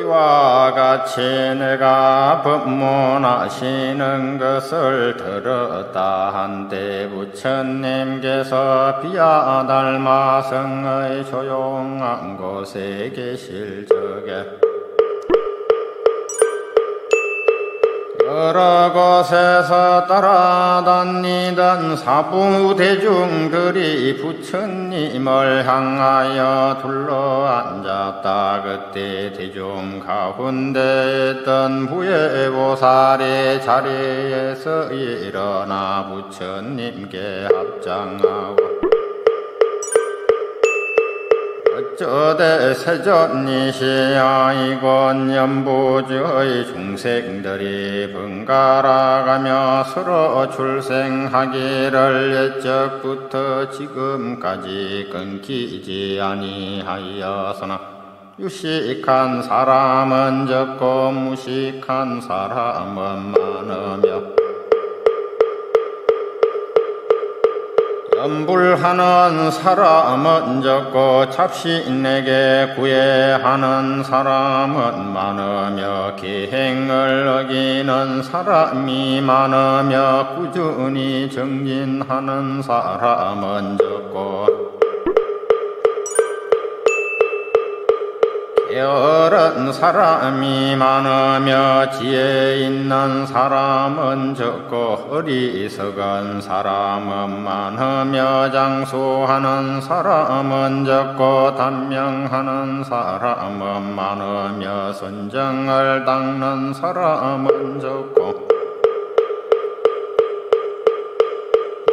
이와 같이 내가 법문하시는 것을 들었다 한때 부처님께서 비야 달마성의 조용한 곳에 계실 적에 여러 곳에서 따라다니던 사부대중들이 부처님을 향하여 둘러앉았다. 그때 대중 가운데 있던 부회보살이 자리에서 일어나 부처님께 합장하고 어쩌되 세존이시여 이곳 연부주의 중생들이 번갈아가며 서로 출생하기를 옛적부터 지금까지 끊기지 아니하였으나 유식한 사람은 적고 무식한 사람은 많으며 염불하는 사람은 적고 잡신에게 구애하는 사람은 많으며 계행을 어기는 사람이 많으며 꾸준히 정진하는 사람은 적고 게으른 사람이 많으며 지혜 있는 사람은 적고 어리석은 사람은 많으며 장수하는 사람은 적고 단명하는 사람은 많으며 선정을 닦는 사람은 적고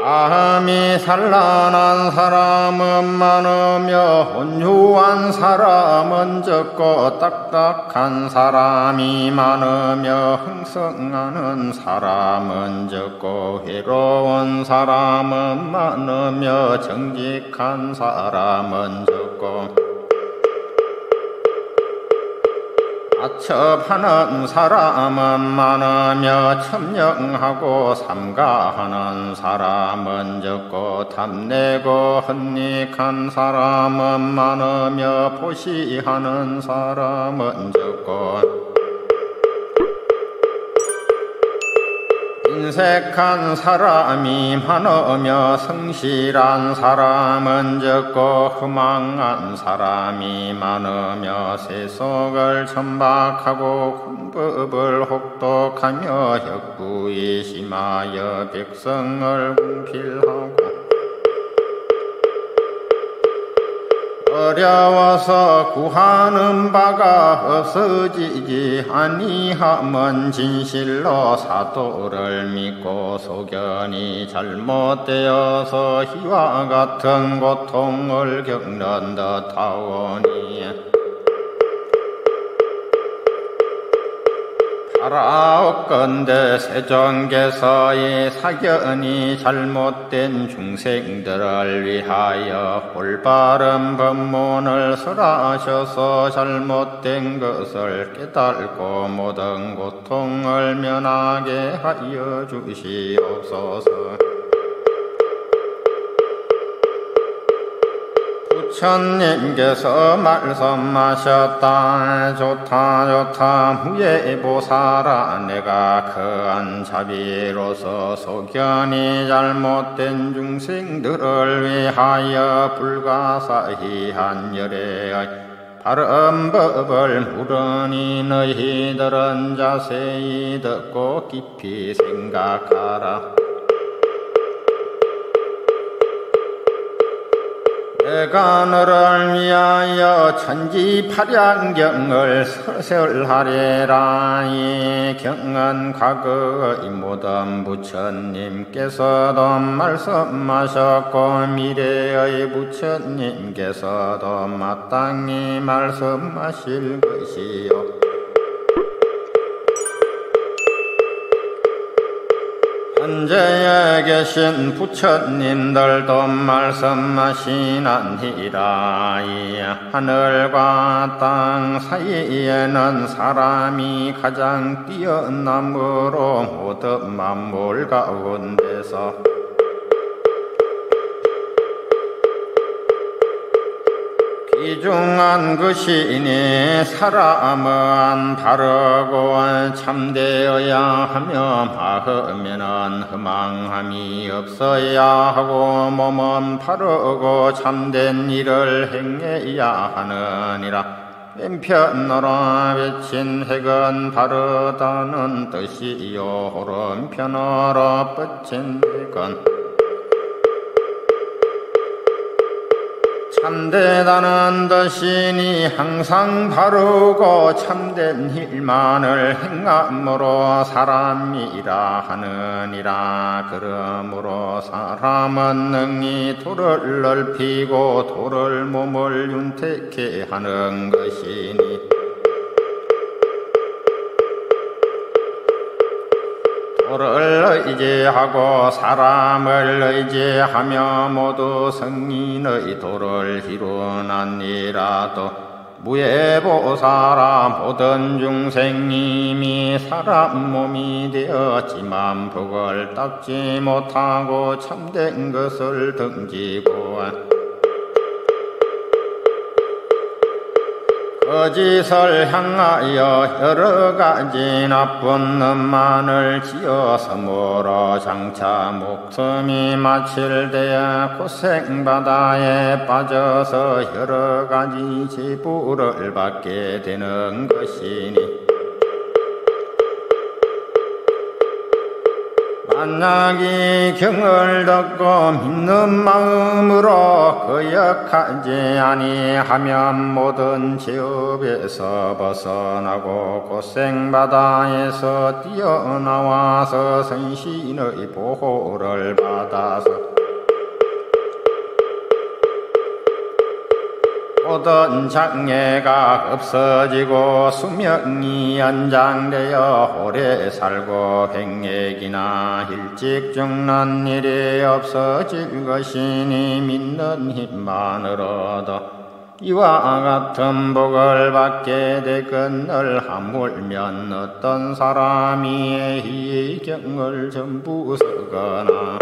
마음이 산란한 사람은 많으며 온유한 사람은 적고 딱딱한 사람이 많으며 흥성하는 사람은 적고 외로운 사람은 많으며 정직한 사람은 적고 아첩하는 사람은 많으며 첨령하고 삼가하는 사람은 적고 탐내고 헛닉한 사람은 많으며 포시하는 사람은 적고 인색한 사람이 많으며 성실한 사람은 적고 허망한 사람이 많으며 세속을 천박하고 군법을 혹독하며 혁부에 심하여 백성을 궁필하고 어려워서 구하는 바가 없어지지 아니하면 진실로 사도를 믿고 소견이 잘못되어서 희와 같은 고통을 겪는 듯하오니 바라옵건대 세존께서 이 사견이 잘못된 중생들을 위하여 올바른 법문을 설하셔서 잘못된 것을 깨달고 모든 고통을 면하게 하여 주시옵소서. 부처님께서 말씀하셨다. 좋다 무예보살아 내가 거한 자비로서 소견이 잘못된 중생들을 위하여 불가사의한 열애의 바른 법을 물으니 너희들은 자세히 듣고 깊이 생각하라. 내가 너를 위하여 천지팔양경을 설설하리라. 이 경은 과거의 모든 부처님께서도 말씀하셨고 미래의 부처님께서도 마땅히 말씀하실 것이요 현재에 계신 부처님들도 말씀하시나니라. 이 하늘과 땅 사이에는 사람이 가장 뛰어남으로 모든 만물 가운데서 이중한 것이니 사람은 바르고 참되어야 하며 마음에는 흠앙함이 없어야 하고 몸은 바르고 참된 일을 행해야 하느니라. 왼편으로 외친 핵은 바르다는 뜻이요 오른편으로 뻗친 핵은 참되다는 뜻이니 항상 바르고 참된 일만을 행함으로 사람이라 하느니라. 그러므로 사람은 능히 도를 넓히고 도를 몸을 윤택케 하는 것이니 도를 의지하고 사람을 의지하며 모두 성인의 도를 이루나니라도 무예보살아 모든 중생님이 사람 몸이 되었지만 복을 닦지 못하고 참된 것을 등지고 거짓을 향하여 여러 가지 나쁜 놈만을 지어서 물어 장차 목숨이 마칠 때에 고생바다에 빠져서 여러 가지 제부를 받게 되는 것이니 만약 이 경을 듣고 믿는 마음으로 거역하지 아니하면 모든 죄업에서 벗어나고 고생바다에서 뛰어나와서 선신의 보호를 받아서 모든 장애가 없어지고 수명이 연장되어 오래 살고 행액이나 일찍 죽는 일이 없어질 것이니 믿는 힘만으로도 이와 같은 복을 받게 되거늘 하물면 어떤 사람이 이 경을 전부 쓰거나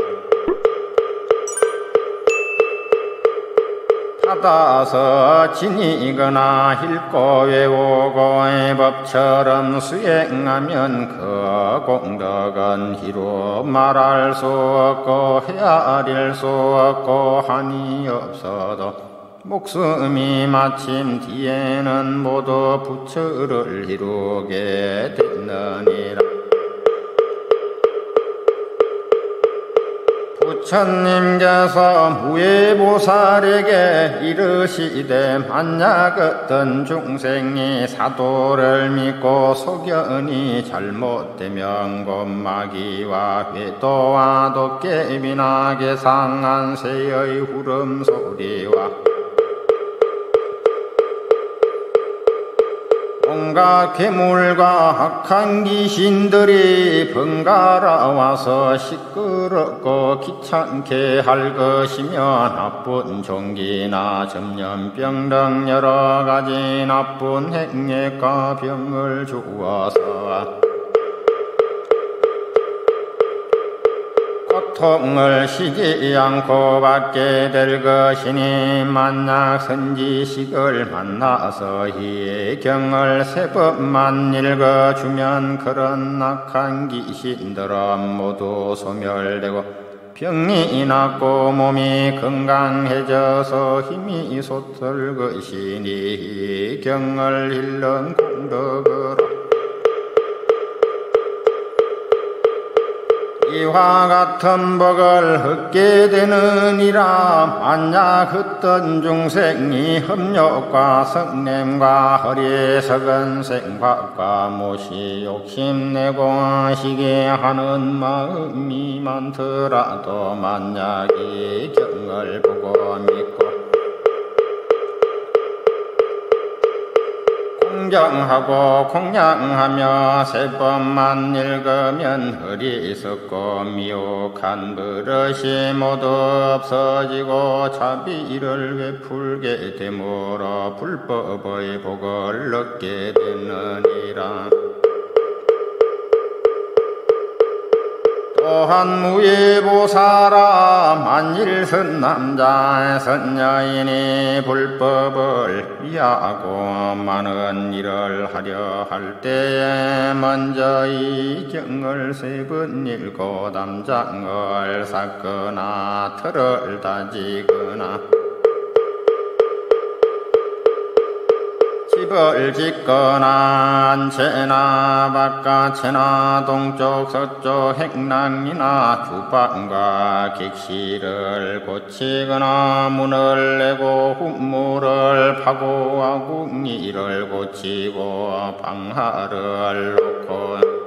받아서 지니거나 읽고 외우고 법처럼 수행하면 그 공덕은 이루 말할 수 없고 헤아릴 수 없고 한이 없어도 목숨이 마침 뒤에는 모두 부처를 이루게 됐느니라. 부처님께서 무예보살에게 이르시되 만약 어떤 중생이 사도를 믿고 소견이 잘못되면 곧 마귀와 회도와 도깨비나 개상한 새의 울음소리와 온갖 괴물과 악한 귀신들이 번갈아 와서 시끄럽고 귀찮게 할 것이며 나쁜 종기나 전염병 등 여러 가지 나쁜 행액과 병을 주어서 고통을 쉬지 않고 받게 될 것이니 만약 선지식을 만나서 이 경을 세 번만 읽어주면 그런 악한 귀신들은 모두 소멸되고 병이 낫고 몸이 건강해져서 힘이 솟을 것이니 이 경을 읽는 공덕으로 이와 같은 복을 얻게 되느니라. 만약 어떤 중생이 험욕과 성냄과 어리석은 생각과 무시 욕심내고 하시게 하는 마음이 많더라도 만약 이 경을 보고 믿고 공경하고 공양하며 세 번만 읽으면 어리석고 미혹한 버릇이 모두 없어지고 자비를 베풀게 되므로 불법의 복을 얻게 되느니라. 또 또한 무예보사라 만일 선남자 선여인이 불법을 위하고 많은 일을 하려 할 때에 먼저 이 경을 3번 읽고 담장을 삭거나 틀을 다지거나 집을 짓거나 안채나 바깥채나 동쪽 서쪽 행랑이나 주방과 객실을 고치거나 문을 내고 훈물을 파고 아궁이를 고치고 방화를 놓고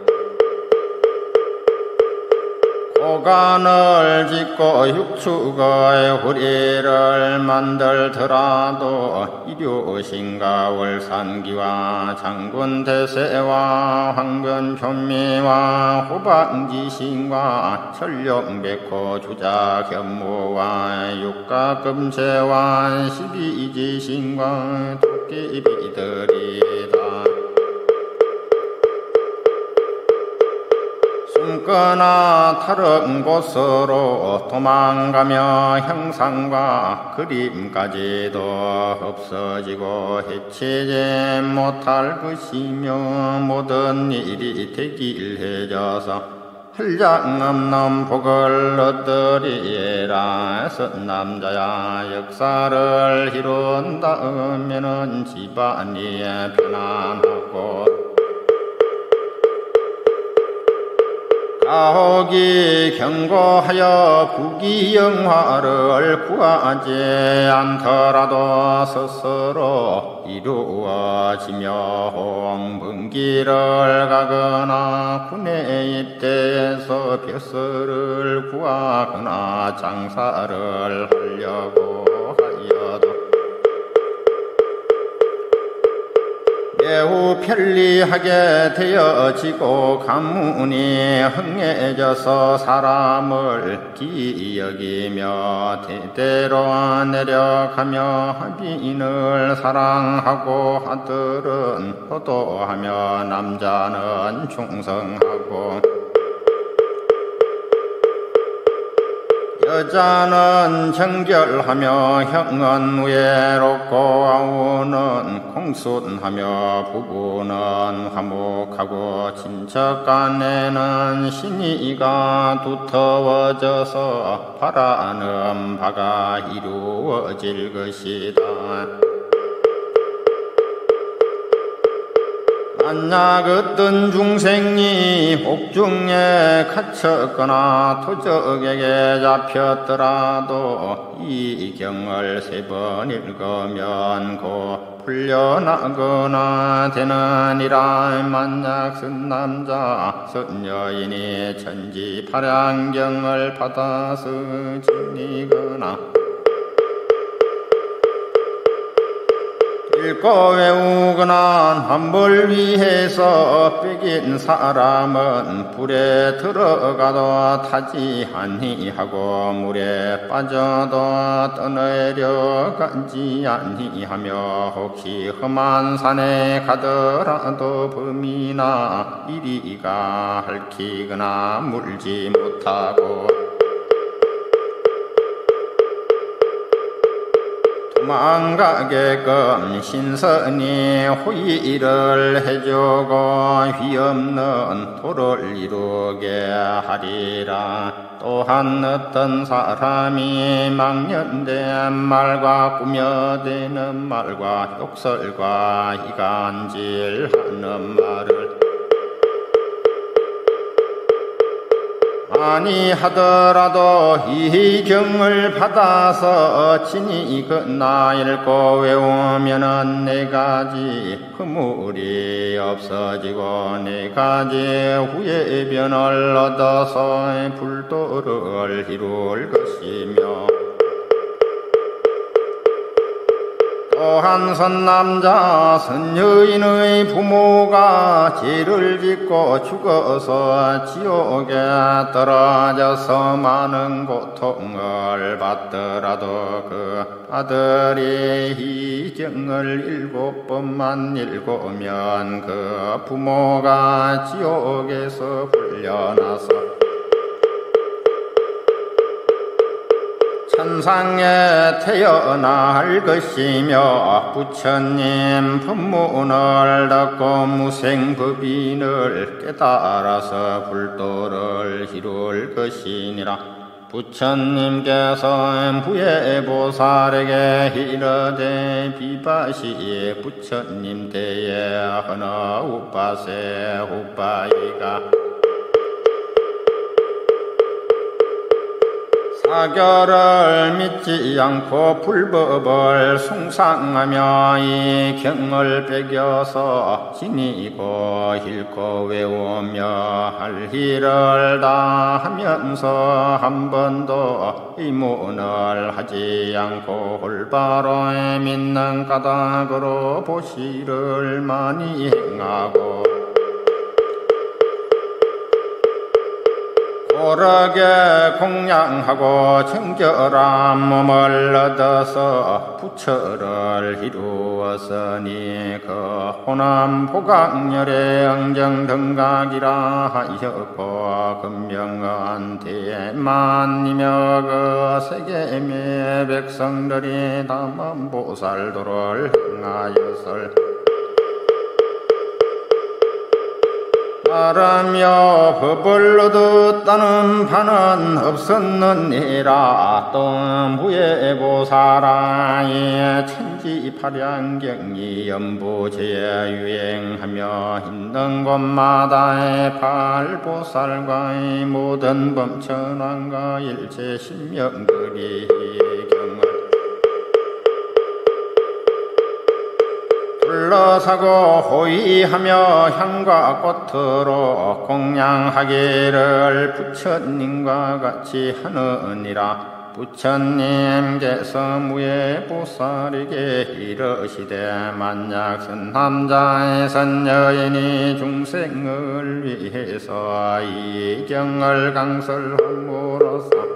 고관을 짓고 육축의 후리를 만들더라도 일요신과 월산기와 장군대세와 황변촌미와 호방지신과 철룡백호 주자견모와 육가금세와 십이지신과 도끼비들이다. 숨거나 다른 곳으로 도망가며 형상과 그림까지도 없어지고 해치지 못할 것이며 모든 일이 대길해져서 한량없는 복을 얻으리라. 선남자야 역사를 이룬 다음에는 집안이 편안하고 가혹이 경고하여 부귀영화를 구하지 않더라도 스스로 이루어지며 홍문길을 가거나 군에 입대해서 벼슬을 구하거나 장사를 하려고 하여도 매우 편리하게 되어지고 가문이 흥해져서 사람을 기여기며 대대로 내려가며 하빈을 사랑하고 아들은 효도하며 남자는 충성하고 여자는 정결하며 형은 외롭고 아우는 공순하며 부부는 화목하고 친척 간에는 신의가 두터워져서 바라는 바가 이루어질 것이다. 만약 어떤 중생이 옥중에 갇혔거나 도적에게 잡혔더라도 이 경을 3번 읽으면 곧 풀려나거나 되느니라. 만약 선남자 선여인이 천지파량경을 받아서 지니거나 읽고 외우거나 함을 위해서 빼긴 사람은 불에 들어가도 타지 아니하고 물에 빠져도 떠내려가지 아니하며 혹시 험한 산에 가더라도 범이나 이리가 핥히거나 물지 못하고 도망가게끔 신선이 호의를 해주고 휘없는 도를 이루게 하리라. 또한 어떤 사람이 망연된 말과 꾸며대는 말과 욕설과 이간질하는 말을 아니 하더라도 이 경을 받아서 친히 건나 읽고 외우면은 4가지 허물이 없어지고 4가지 후예변을 얻어서 불도를 이룰 것이며 또한 선남자 선여인의 부모가 죄를 짓고 죽어서 지옥에 떨어져서 많은 고통을 받더라도 그 아들이 이 경을 7번만 읽으면 그 부모가 지옥에서 풀려나서 천상에 태어날 것이며 부처님 법문을 듣고 무생법인을 깨달아서 불도를 이룰 것이니라. 부처님께서 부예보살에게 이르되 비바시 부처님 때에 어느 우빠세 우빠이가 사교를 믿지 않고 불법을 숭상하며 이 경을 배겨서 지니고 읽고 외우며 할 일을 다 하면서 한 번도 의문을 하지 않고 올바로 믿는 까닭으로 보시를 많이 행하고 고르게 공양하고 정결한 몸을 얻어서 부처를 이루었으니 그 호남 보각열의 응정등각이라 하였고 금명은 대만이며 그 세계의 백성들이 다만보살도를 행하였을 말하며 법을 얻었다는 바는 없었느니라. 또 무예보살아의 천지팔양경이 연부제에 유행하며 있는 곳마다의 팔보살과의 모든 범천왕과 일체 신명들이 경을 둘러사고 호위하며 향과 꽃으로 공양하기를 부처님과 같이 하느니라. 부처님께서 무예보살에게 이르시되 만약 선남자의 선여인이 중생을 위해서 이 경을 강설함으로써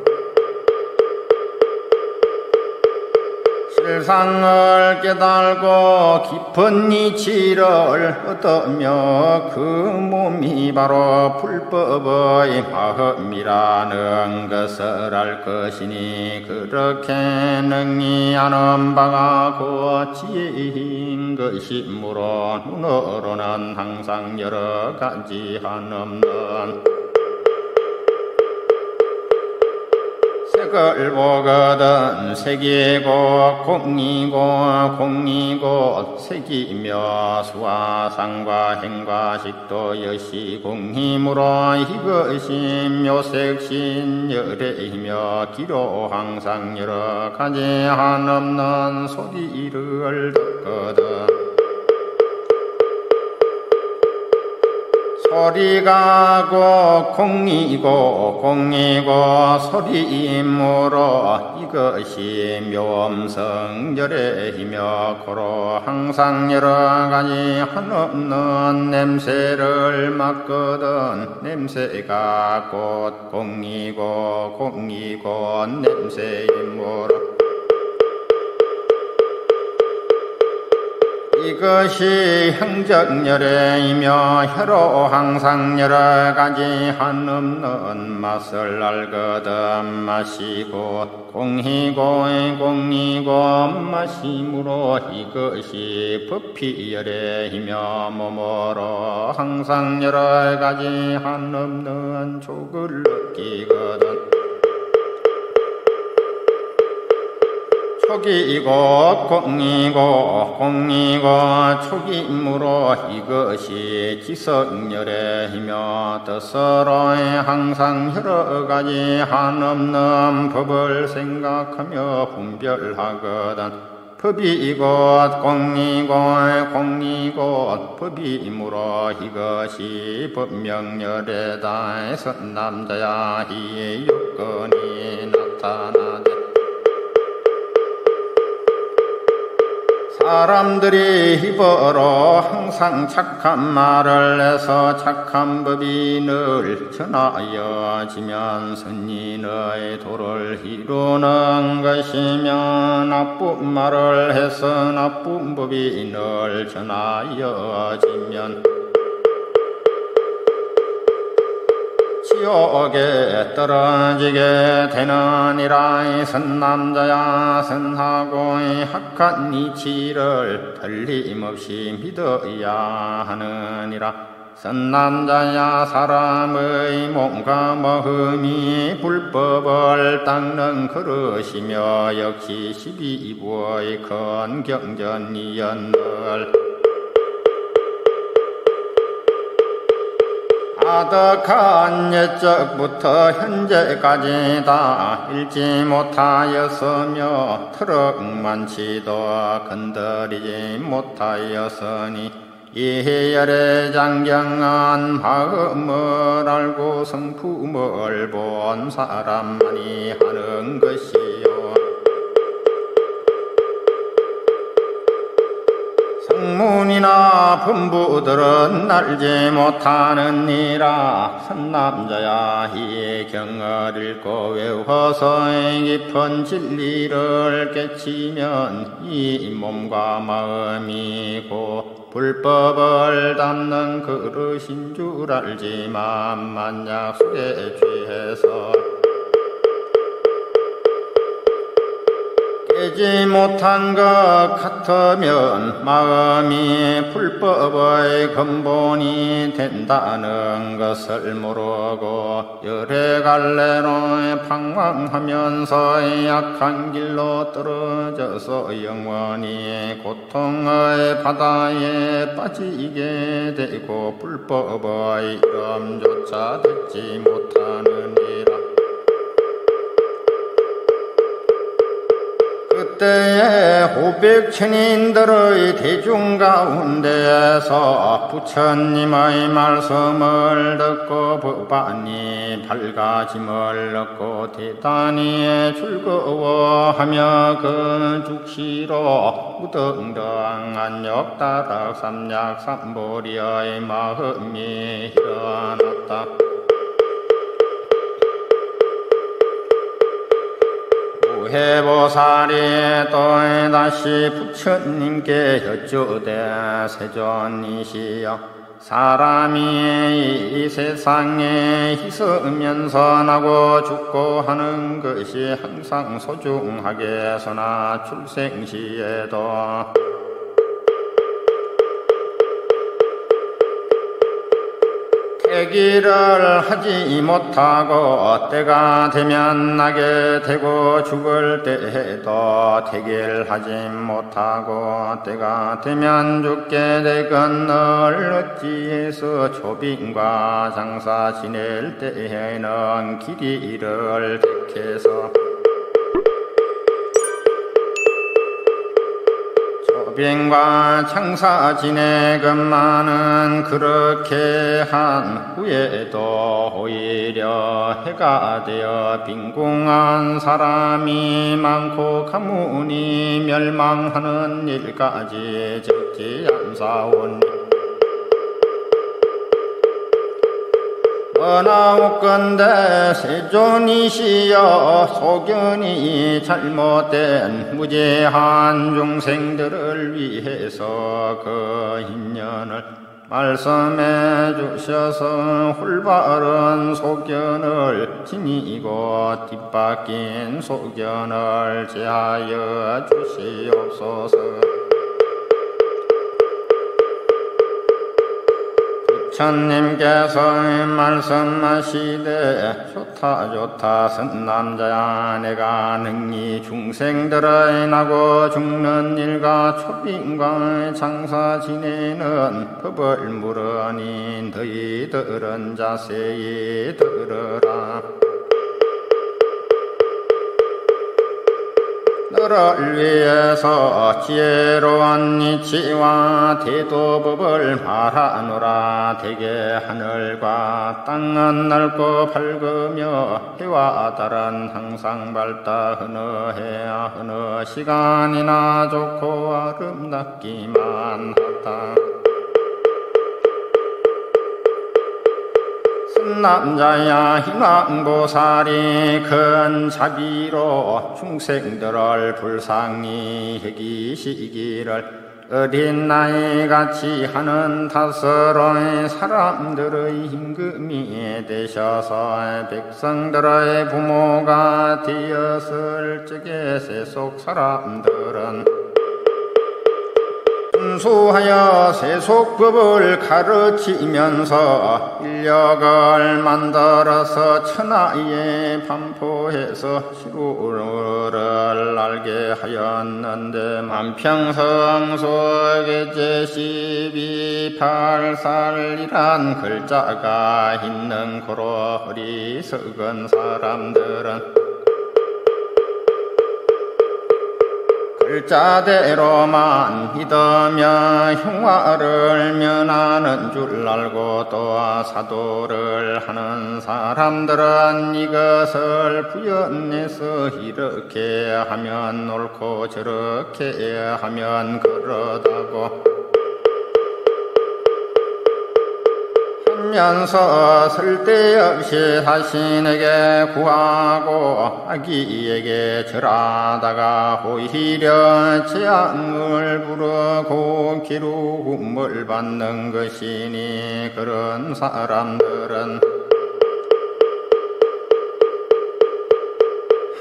실상을 깨달고 깊은 이치를 얻으며 그 몸이 바로 불법의 마음이라는 것을 알 것이니 그렇게 능히 아는 바가 그 지혜인 것이므로 눈으로는 항상 여러 가지 한없는 색을 보거든 색이고 공이고 색이며 수화상과 행과 식도 여시 공이므로 이것이 묘색신열애이며 기로 항상 여러 가지 한없는 소리를 듣거든 소리가 곧 공이고 소리이므로 이것이 묘음성열애이며 고로 항상 여러가지 한없는 냄새를 맡거든 냄새가 곧 공이고 냄새이므로 이것이 형적열애이며 혀로 항상 여러가지 한없는 맛을 알거든 맛이 곧 공이고 맛이므로 이것이 법피열애이며 몸으로 항상 여러가지 한없는 족을 느끼거든 촉이고 공이고 촉이므로 이것이 지성열애이며 뜻으로 항상 여러가지 한없는 법을 생각하며 분별하거든 법이고 공이고 법이므로 이것이 법명열애다 선남자야 이 요건이 나타나되 사람들이 입으로 항상 착한 말을 해서 착한 법이 늘 전하여지면 선인의 도를 이루는 것이며 나쁜 말을 해서 나쁜 법이 늘 전하여지면 지옥에 떨어지게 되느니라. 선남자야 선하고 학한 이치를 틀림없이 믿어야 하느니라. 선남자야 사람의 몸과 마음이 불법을 닦는 그릇이며 역시 12부의 큰 경전이었늘. 아득한 옛적부터 현재까지 다 잃지 못하였으며 트럭만치도 건드리지 못하였으니 이해열의 장경한 마음을 알고 성품을 본 사람만이 하는 것이요. 성문이나 범부들은 알지 못하느니라. 선남자야 이 경을 읽고 외워서 깊은 진리를 깨치면 이 몸과 마음이 곧 불법을 담는 그릇인 줄 알지만 만약 술에 취해서 깨지 못한 것 같으면 마음이 불법의 근본이 된다는 것을 모르고 열의 갈래로 방황하면서 약한 길로 떨어져서 영원히 고통의 바다에 빠지게 되고 불법의 이름조차 듣지 못하느니라. 그때에 호백천인들의 대중 가운데에서 부처님의 말씀을 듣고 법안이 밝아짐을 얻고 대단히 즐거워하며 그 죽시로 무등등한 역다락 삼약 삼보리의 마음이 일어났다. 해보살이 또 다시 부처님께 여쭈되 세존이시여 사람이 이 세상에 있으면서 나고 죽고 하는 것이 항상 소중하게서나 출생시에도 태기를 하지 못하고 때가 되면 나게 되고 죽을 때에도 태기를 하지 못하고 때가 되면 죽게 되건을 어찌해서 초빙과 장사 지낼 때에는 길이를 택해서 초빙과 장사 지내건만은 그렇게 한 후에도 오히려 해가 되어 빈궁한 사람이 많고 가문이 멸망하는 일까지 적지 않사오니 나옵건대 세존이시여 소견이 잘못된 무죄한 중생들을 위해서 그 인연을 말씀해 주셔서 훌바른 소견을 지니고 뒷바뀐 소견을 제하여 주시옵소서. 부처님께서 말씀하시되 좋다 선남자야 내가 능히 중생들의 나고 죽는 일과 초빙과 장사 지내는 법을 물으니 너희들은 자세히 들으라. 너를 위해서 지혜로운 이치와 대도법을 말하노라. 대개 하늘과 땅은 넓고 밝으며 해와 달은 항상 밝다. 어느 시간이나 좋고 아름답기만 하다. 선남자야 희망보살이 큰 자비로 중생들을 불쌍히 여기시기를 어린 나이같이 하는 탓으로 사람들의 임금이 되셔서 백성들의 부모가 되었을 적에 세속 사람들은 순수하여 세속법을 가르치면서 인력을 만들어서 천하에 반포해서 시루를 알게 하였는데 만평성 속에 제12팔살이란 글자가 있는 고로 어리석은 사람들은 글자대로만 믿으며 흉화를 면하는 줄 알고 또 사도를 하는 사람들은 이것을 부연해서 이렇게 하면 옳고 저렇게 하면 그러다고 하면서 쓸데없이 자신에게 구하고 아기에게 절하다가 오히려 재앙을 부르고 기름을 받는 것이니 그런 사람들은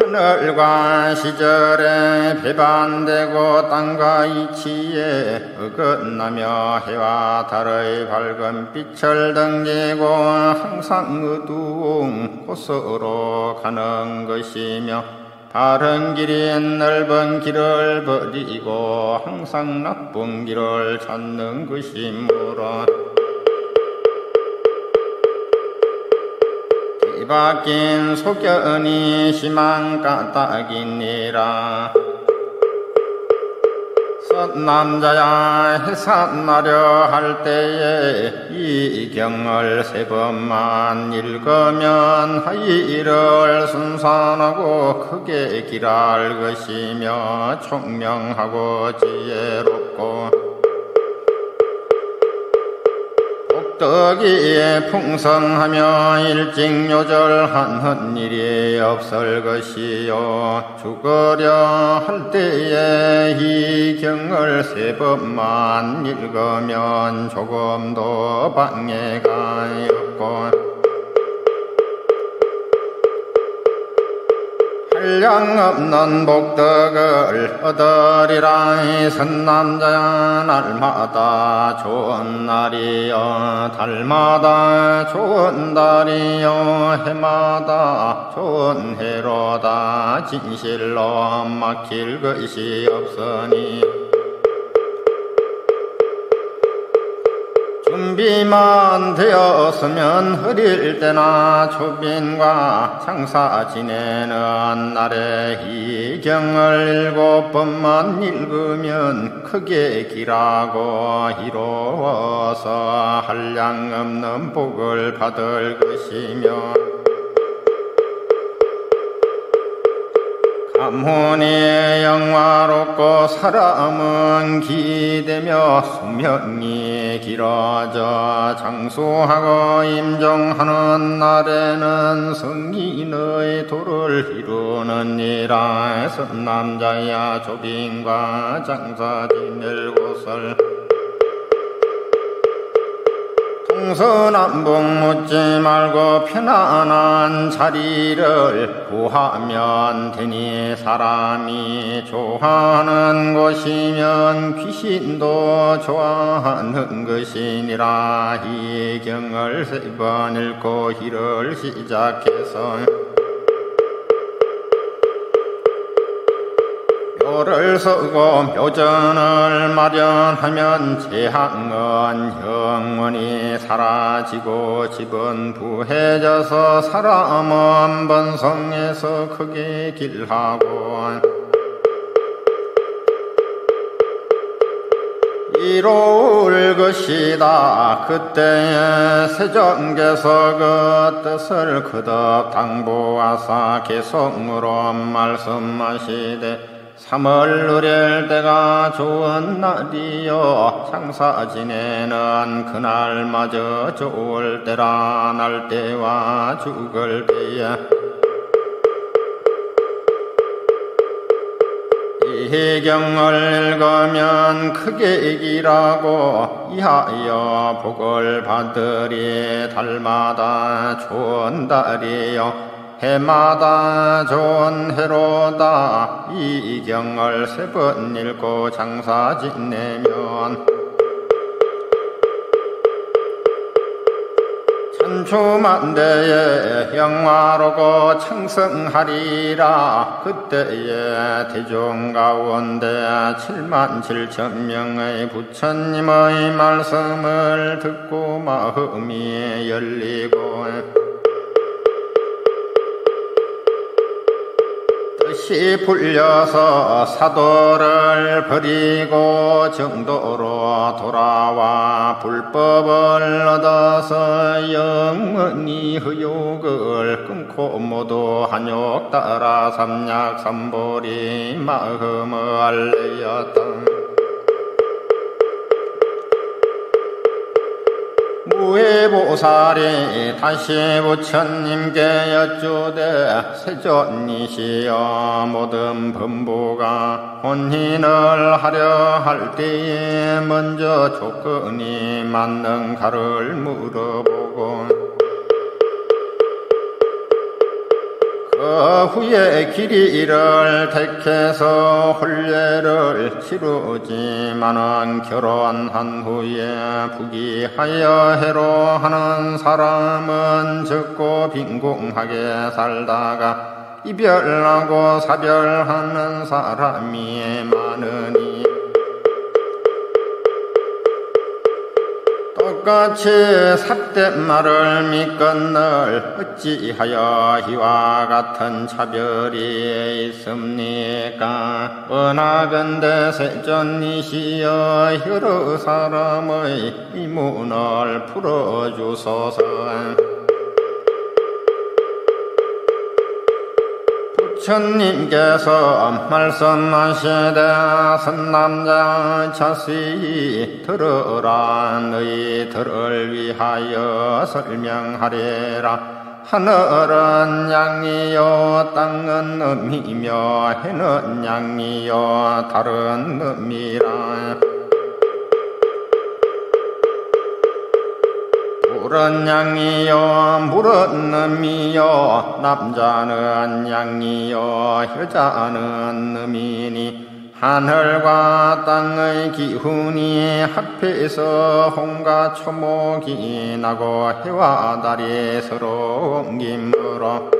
하늘과 시절에 배반되고 땅과 이치에 어긋나며 해와 달의 밝은 빛을 등지고 항상 어두운 곳으로 가는 것이며 바른 길인 넓은 길을 버리고 항상 나쁜 길을 찾는 것이므로 뒤바뀐 소견이 심한 까닭이니라. 섭남자야 해산하려 할 때에 이 경을 3번만 읽으면 하이를 순산하고 크게 길할 것이며 총명하고 지혜롭고 복덕이 풍성하며 일직요절하는 일이 없을 것이요 죽으려 할 때에 이 경을 3번만 읽으면 조금도 방해가 없고 한량없는 복덕을 얻으리라. 선남자야 날마다 좋은 날이요 달마다 좋은 달이요 해마다 좋은 해로다. 진실로 막힐 것이 없으니 준비만 되었으면 어릴 때나 초빈과 장사 지내는 날에 이 경을 7번만 읽으면 크게 길하고 이로워서 한량 없는 복을 받을 것이며 가문이 영화롭고 사람은 기대며 수명이 길어져 장수하고 임종하는 날에는 성인의 도를 이루느니라. 선남자야 조빈과 장사 지낼 곳을 동서남북 묻지 말고 편안한 자리를 구하면 되니 사람이 좋아하는 곳이면 귀신도 좋아하는 것이니라. 이 경을 3번 읽고 일을 시작해서 묘를 서고 묘전을 마련하면 재앙은 영원히 사라지고 집은 부해져서 사람은 번성해서 크게 길하고 이로울 것이다. 그때에 세종께서 그 뜻을 거듭 당부하사 계속으로 말씀하시되 3월 누릴 때가 좋은 날이요 장사 지내는 그날마저 좋을 때라. 날 때와 죽을 때에 의경을 읽으면 크게 이기라고 이하여 복을 받으리. 달마다 좋은 달이요 해마다 좋은 해로다. 이 경을 3번 읽고 장사 지내면 천추만대에 영화로고 창성하리라. 그때에 대중 가운데 7만 7천 명의 부처님의 말씀을 듣고 마음이 열리고 뜻이 풀려서 사도를 버리고 정도로 돌아와 불법을 얻어서 영원히 의욕을 끊고 모두 한욕 따라 삼약 삼보리 마음을 내었다. 무해보살이 다시 부처님께 여쭈되 세존이시여 모든 범부가 혼인을 하려 할 때에 먼저 조건이 맞는가를 물어보고 그 후에 길이를 택해서 혼례를 치르지만은 결혼한 후에 부귀하여 해로하는 사람은 적고 빈궁하게 살다가 이별하고 사별하는 사람이 많으니 똑같이 삿된 말을 믿건늘 어찌하여 이와 같은 차별이 있습니까? 원하건대 세존이시여 여러 사람의 의문을 풀어주소서. 부처님께서 말씀하시되 선남자 자세히 들으라. 너희들을 위하여 설명하리라. 하늘은 양이요 땅은 음이며 해는 양이요 달은 음이라. 물은 양이요 물은 음이요 남자는 양이요 여자는 음이니 하늘과 땅의 기운이 합해서 홍과 초목이 나고 해와 달이 서로 옮김으로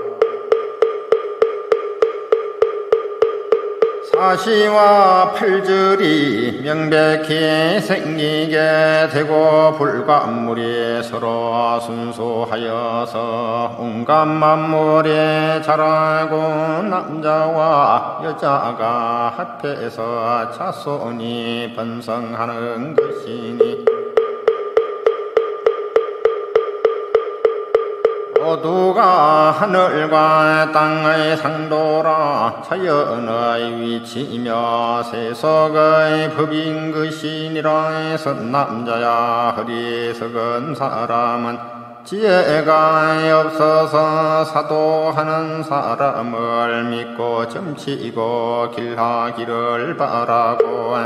사시와 팔절이 명백히 생기게 되고 불과물이 서로 순수하여서 온갖 만물이 자라고 남자와 여자가 합해서 자손이 번성하는 것이니 모두가 하늘과 땅의 상도라. 자연의 위치이며 세속의 법인 것이니라. 선남자야 어리석은 사람은 지혜가 없어서 사도하는 사람을 믿고 점치고 길하기를 바라고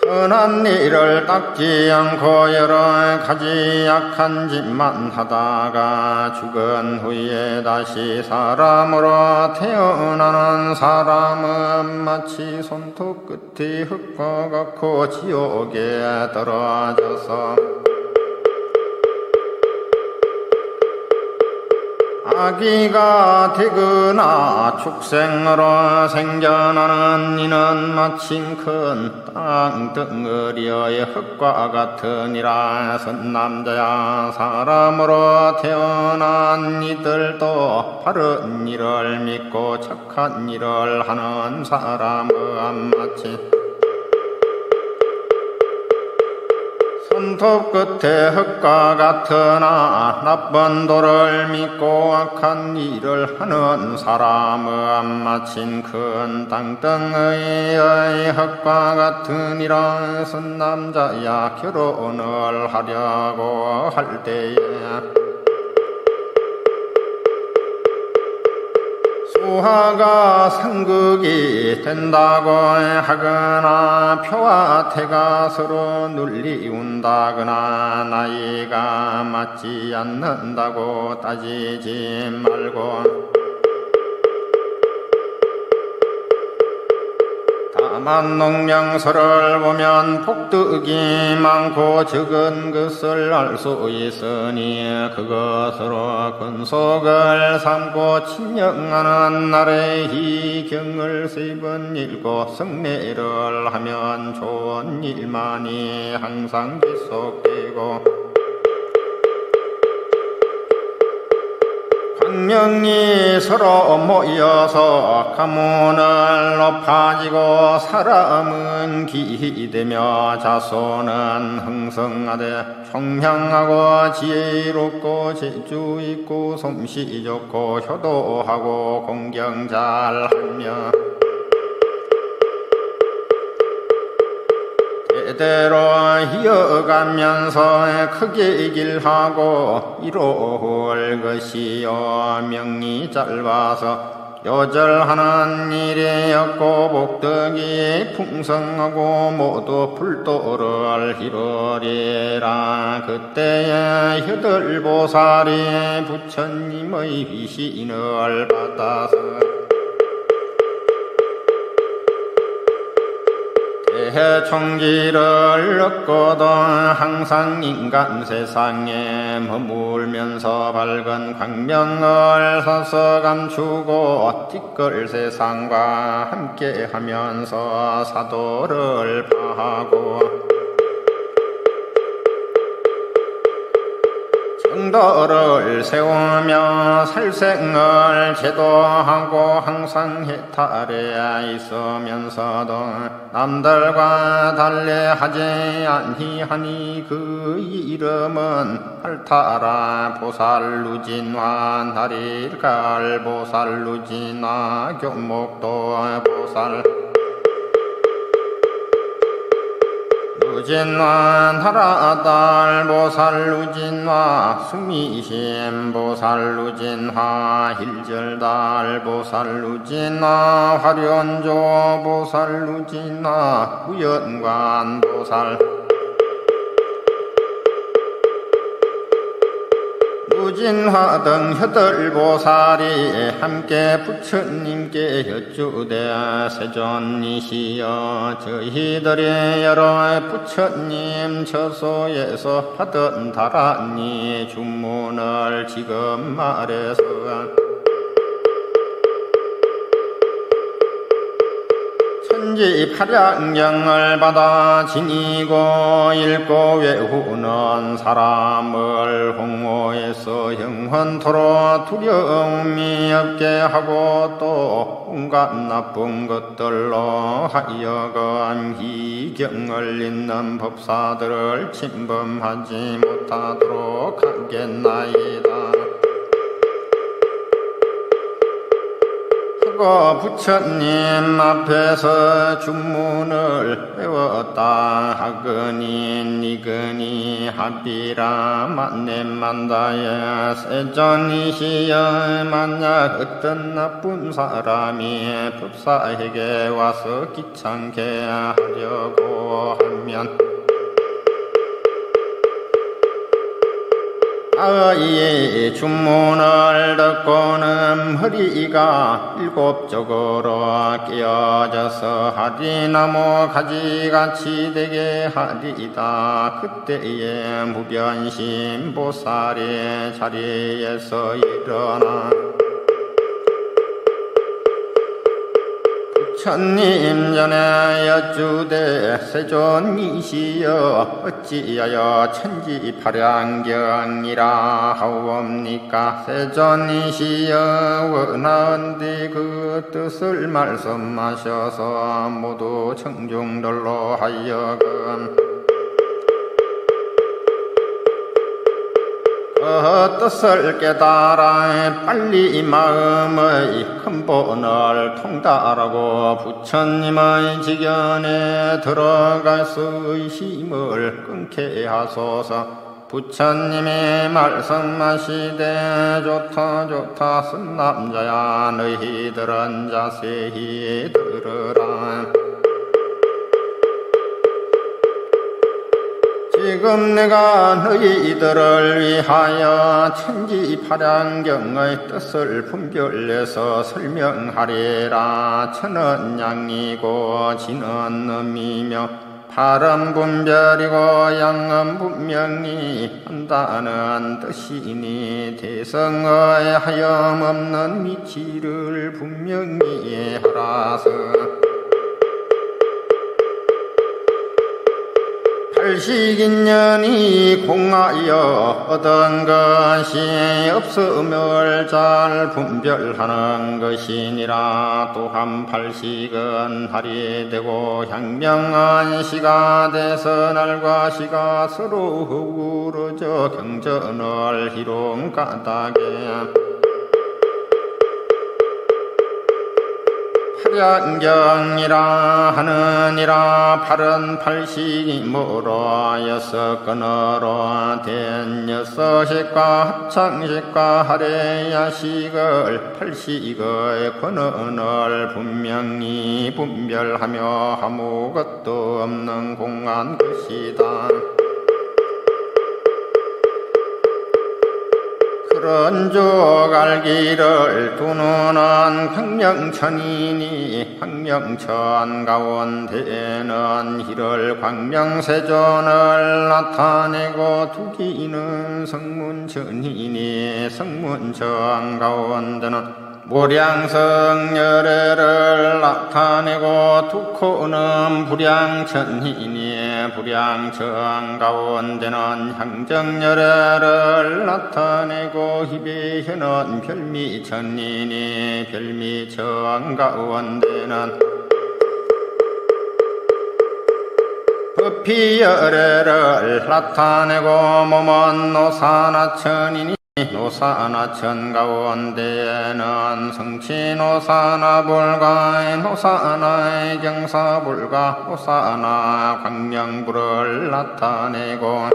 선한 일을 닦지 않고 여러 가지 약한 짓만 하다가 죽은 후에 다시 사람으로 태어나는 사람은 마치 손톱 끝이 흙과 같고 지옥에 떨어져서 아기가 되거나 축생으로 생겨나는 이는 마침 큰 땅덩어리의 흙과 같으니라. 선남자야 사람으로 태어난 이들도 바른 일을 믿고 착한 일을 하는 사람은 마치 손톱 끝에 흙과 같으나 나쁜 도를 믿고 악한 일을 하는 사람은 마침 큰 땅덩어리의 흙과 같으니라. 선남자야 결혼을 하려고 할 부하가 상극이 된다고 하거나 표와 태가 서로 눌리운다거나 나이가 맞지 않는다고 따지지 말고 다만 농명서를 보면 복덕이 많고 적은 것을 알 수 있으니 그것으로 근속을 삼고 친명하는 날에 희경을 3번 읽고 성례를 하면 좋은 일만이 항상 지속되고 광명이 서로 모여서 가문을 높아지고 사람은 기되며 자손은 흥성하되 총명하고 지혜롭고 재주있고 솜씨 좋고 효도하고 공경 잘하며 대대로 이어가면서 크게 일하고 이로울 것이요 명이 짧아서 요절하는 일이 없고 복덕이 풍성하고 모두 불도를 이루리라. 그때에 효들보살이 부처님의 위신을 받아서 대해총지를 얻고도 항상 인간 세상에 머물면서 밝은 광명을 서서 감추고 뒷걸 세상과 함께 하면서 사도를 파하고 정도를 세우며 살생을 제도하고 항상 해탈에 있으면서도 남들과 달리 하지 아니하니 그 이름은 할타라 보살루진화 다릴갈 보살루진화 교목도 보살 루진화 하라달 보살루진화 수미심 보살루진화 힐절달 보살루진화 화련조 보살루진화 우연관 보살 루진화 등 효들보살이 함께 부처님께 여쭈되 세존이시여 저희들이 여러 부처님 처소에서 받은 다란이 주문을 지금 말해서 천지팔양경을 받아 지니고 읽고 외우는 사람을 홍호에서 영원토록 두려움이 없게 하고 또 온갖 나쁜 것들로 하여금 희경을 잇는 법사들을 침범하지 못하도록 하겠나이다. 부처님 앞에서 주문을 외웠다 하거니 니거니 합비라 만내만다에 세존이시여 만약 어떤 나쁜 사람이 법사에게 와서 귀찮게 하려고 하면 이 주문을 듣고는 허리가 7쪽으로 끼어져서 하리나무 가지같이 되게 하리이다. 그때에 무변심 보살이 자리에서 일어나 부처님 전에 여쭈되 세존이시여 어찌하여 천지팔양경이라 하옵니까? 세존이시여 원하은디 그 뜻을 말씀하셔서 모두 청중들로 하여금 그 뜻을 깨달아 빨리 마음의 근본을 통달하고 부처님의 직연에 들어갈 수 힘을 끊게 하소서. 부처님이 말씀하시되 좋다 좋다 쓴 남자야 너희들은 자세히 들으라. 지금 내가 너희들을 위하여 천지파량경의 뜻을 분별해서 설명하리라. 천은 양이고 지는 음이며 팔은 분별이고 양은 분명히 한다는 뜻이니 대성의 하염없는 미치를 분명히 하라서. 80인년이 공하여 얻은 것이 없음을 잘 분별하는 것이니라. 또한 80은 달이 되고 향명한 시가 돼서 날과 시가 서로 어우러져 경전을 희롱 까닭에 파량경이라 하느니라. 8은 80이 모로 6건으로 된 6식과 합창식과 하례야식을 80의 권언을 분명히 분별하며 아무것도 없는 공한 것이다. 그런 줄 알기를 두 눈은 광명천이니 광명천 가운데는 이를 광명세존을 나타내고 두 귀는 성문천이니 성문천 가운데는 무량성열애를 나타내고 두 코는 불량천이니 불량천 가운데는 향정열애를 나타내고 입의 혀는 별미천이니 별미천 가운데는 법피열애를 나타내고 몸은 노사나천이니 노사나천 가운데에는 성취노사나불가 노사나의 경사불가 노사나 광명불을 나타내고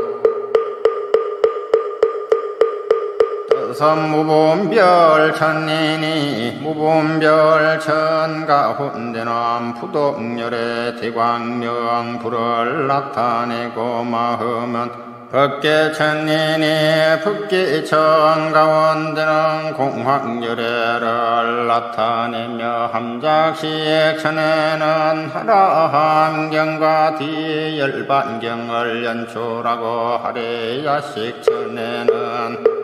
뜻은 무분별천이니 무분별천 가운데는 부동열의 대광명불을 나타내고 마음은 법계천이니 법계천 가운데는 공황열애를 나타내며 함작시액천에는 하라함경과 뒤열반경을 연출하고 하례야식천에는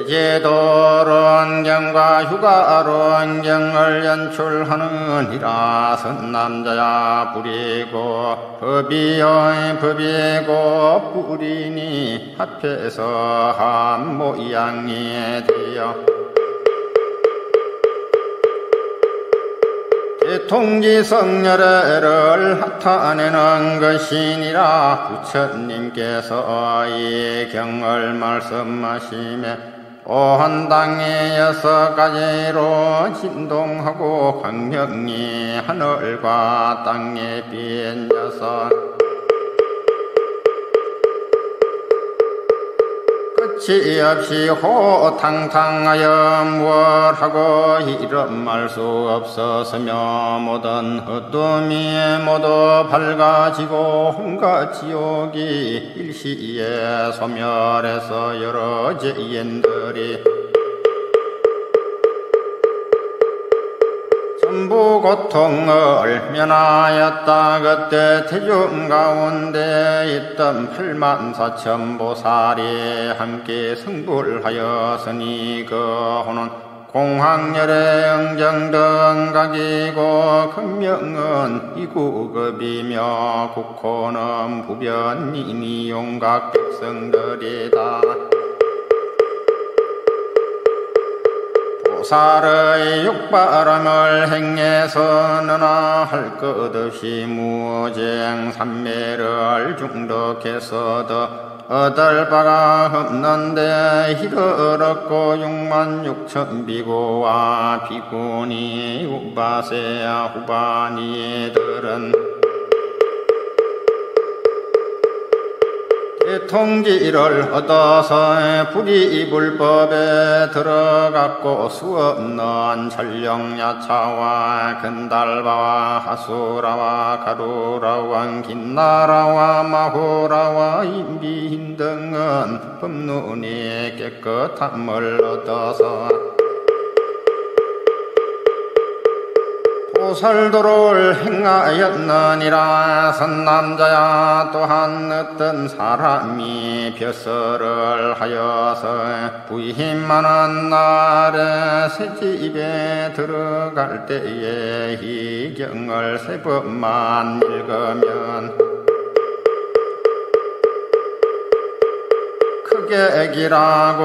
제도론경과 휴가론경을 연출하느니라. 선남자야 불이고 법이요 법이고 뿌리니 합해서 한 모양이 되어 대통지성열애를 나타내는 것이니라. 부처님께서 이 경을 말씀하시며 오한 땅에 6가지로 진동하고 광명이 하늘과 땅에 빈 6 끝이 없이 호탕탕하여 무엇하고 이름 말 수 없었으며 모든 어둠이 모두 밝아지고 온갖 지옥이 일시에 소멸해서 여러 죄인들이 전부 고통을 면하였다. 그때 태중 가운데 있던 84,000보살이 함께 성불하였으니 그 호는 공황열의 영정등 각이고 금명은 이구급이며 국호는 부변이니 용각 백성들이다. 보살의 육바람을 행해서 너나 할 것 없이 무쟁 삼매를 중독해서도 얻을 바가 없는데 이를 얻고 66,000 비고와 비구니 우바세야 후바니들은 통지를 얻어서 불이 불법에 들어갔고 수없는 전령야차와 근달바와 하수라와 가루라와 긴나라와 마호라와 인비인 등은 법눈이 깨끗함을 얻어서 보살도를 행하였느니라. 선남자야 또한 어떤 사람이 벼슬을 하여서 부임하는 날에 새집에 들어갈 때에 이 경을 세 번만 읽으면 크게 기라고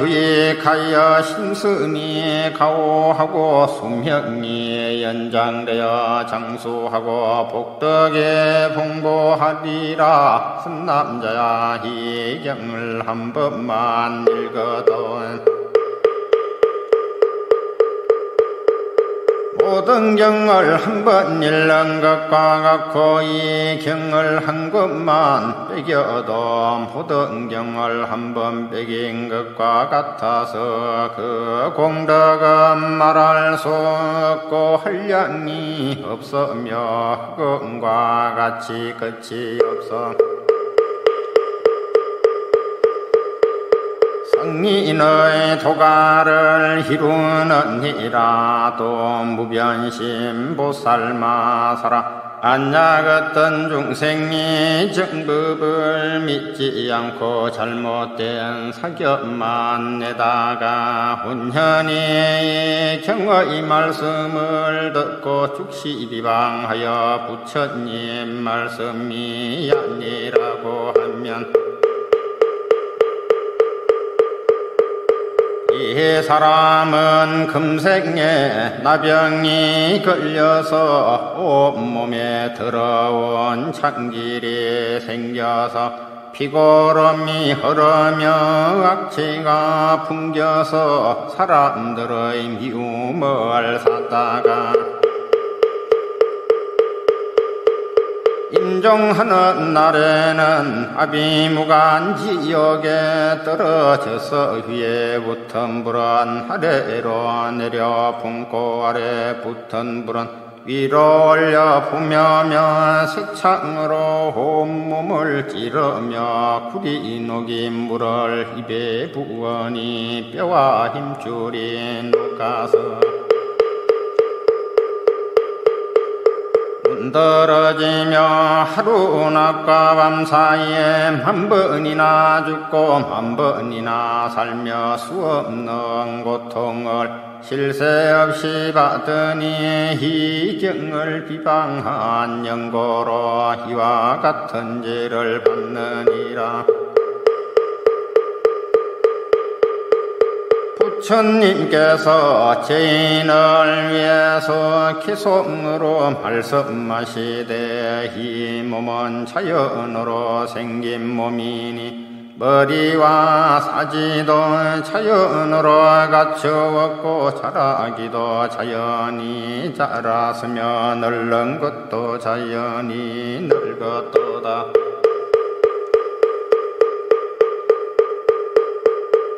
유익하여 심승이 가오하고 수명이 연장되어 장수하고 복덕에 봉보하리라. 선남자야 이 경을 한 번만 읽어도 모든 경을 한 번 읽는 것과 같고 이 경을 한 것만 빼겨도 모든 경을 한 번 빼긴 것과 같아서 그 공덕은 말할 수 없고 한량이 없으며 흑음과 같이 끝이 없어 성인의 도가를 이루느니라. 또 무변심 보살마사라. 안약었던 중생이 정법을 믿지 않고 잘못된 사견만 내다가 온전히 경의 말씀을 듣고 죽시비방하여 부처님 말씀이 아니라고 하면 이 사람은 금생에 나병이 걸려서 온몸에 더러운 창길이 생겨서 피고름이 흐르며 악취가 풍겨서 사람들의 미움을 샀다가 임종하는 날에는 아비무간 지역에 떨어져서 위에 붙은 불은 아래로 내려 품고 아래 붙은 불은 위로 올려 품으며 색창으로 온몸을 찌르며 구리 녹인 물을 입에 부으니 뼈와 힘줄이 녹아서 떨어지며 하루 낮과 밤 사이에 만 번이나 죽고 만 번이나 살며 수없는 고통을 쉴 새 없이 받으니 이 경을 비방한 영고로 이와 같은 죄를 받느니라. 부처님께서 죄인을 위해서 기송으로 말씀하시되 이 몸은 자연으로 생긴 몸이니 머리와 사지도 자연으로 갖추었고 자라기도 자연히 자랐으며 늙는 것도 자연히 늙었도다.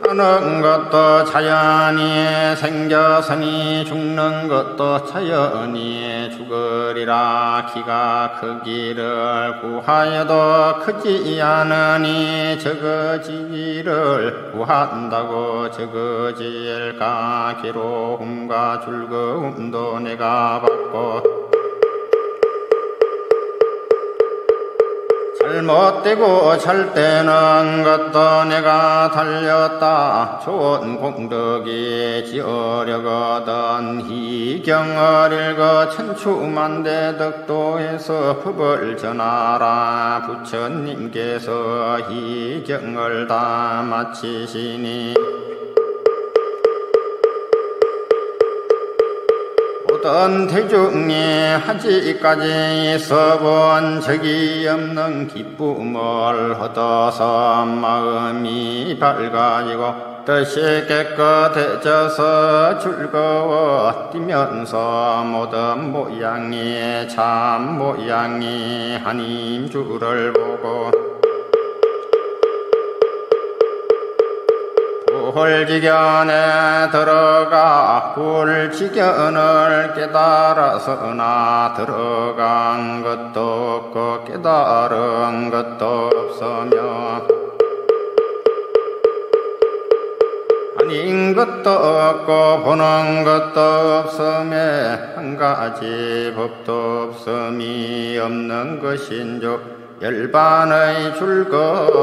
사는 것도 자연히 생겼으니 죽는 것도 자연히 죽으리라. 기가 크기를 구하여도 크지 않으니 적어지기를 구한다고 적어질까. 괴로움과 즐거움도 내가 받고 잘못되고 잘되는 것도 내가 달렸다. 좋은 공덕이 지으려거든 이 경을 읽어 천추만대 덕도에서 법을 전하라. 부처님께서 이 경을 다 마치시니 모든 대중이 하지까지 있어본 적이 없는 기쁨을 얻어서 마음이 밝아지고 뜻이 깨끗해져서 즐거워 뛰면서 모든 모양이 참 모양이 하님 주를 보고 홀지견에 들어가 홀지견을 깨달아서나 들어간 것도 없고 깨달은 것도 없으며 아닌 것도 없고 보는 것도 없음에 한 가지 법도 없음이 없는 것인즉 열반의 즐거움이니라.